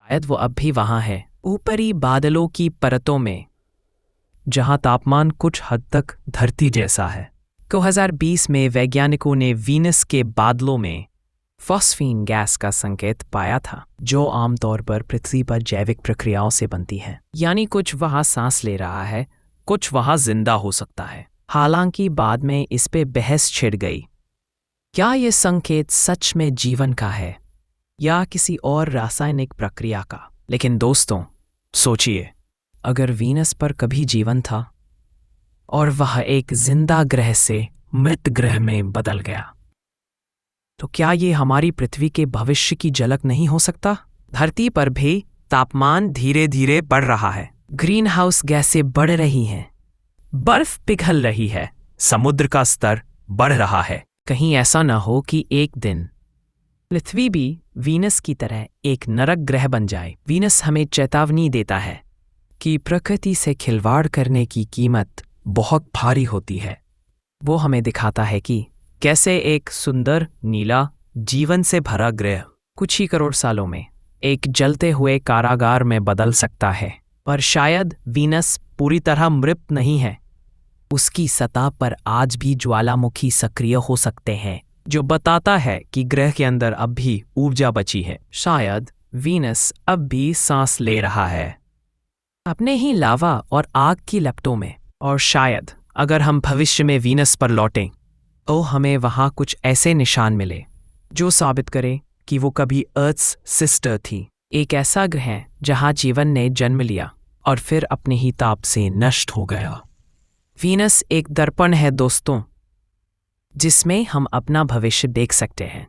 शायद वो अब भी वहां है, ऊपरी बादलों की परतों में, जहां तापमान कुछ हद तक धरती जैसा है। 2020 में वैज्ञानिकों ने वीनस के बादलों में फॉस्फीन गैस का संकेत पाया था, जो आमतौर पर पृथ्वी पर जैविक प्रक्रियाओं से बनती है। यानी कुछ वहां सांस ले रहा है, कुछ वहां जिंदा हो सकता है। हालांकि बाद में इस पे बहस छिड़ गई। क्या ये संकेत सच में जीवन का है या किसी और रासायनिक प्रक्रिया का? लेकिन दोस्तों, सोचिए, अगर वीनस पर कभी जीवन था और वह एक जिंदा ग्रह से मृत ग्रह में बदल गया, तो क्या ये हमारी पृथ्वी के भविष्य की झलक नहीं हो सकता? धरती पर भी तापमान धीरे धीरे बढ़ रहा है, ग्रीन हाउस गैसें बढ़ रही हैं, बर्फ पिघल रही है, समुद्र का स्तर बढ़ रहा है। कहीं ऐसा न हो कि एक दिन पृथ्वी भी वीनस की तरह एक नरक ग्रह बन जाए। वीनस हमें चेतावनी देता है कि प्रकृति से खिलवाड़ करने की कीमत बहुत भारी होती है। वो हमें दिखाता है कि कैसे एक सुंदर नीला जीवन से भरा ग्रह कुछ ही करोड़ सालों में एक जलते हुए कारागार में बदल सकता है। पर शायद वीनस पूरी तरह मृत नहीं है, उसकी सतह पर आज भी ज्वालामुखी सक्रिय हो सकते हैं, जो बताता है कि ग्रह के अंदर अब भी ऊर्जा बची है। शायद वीनस अब भी सांस ले रहा है अपने ही लावा और आग की लपटों में। और शायद अगर हम भविष्य में वीनस पर लौटें तो हमें वहां कुछ ऐसे निशान मिले जो साबित करें कि वो कभी अर्थ्स सिस्टर थी, एक ऐसा ग्रह जहां जीवन ने जन्म लिया और फिर अपने ही ताप से नष्ट हो गया। वीनस एक दर्पण है दोस्तों, जिसमें हम अपना भविष्य देख सकते हैं।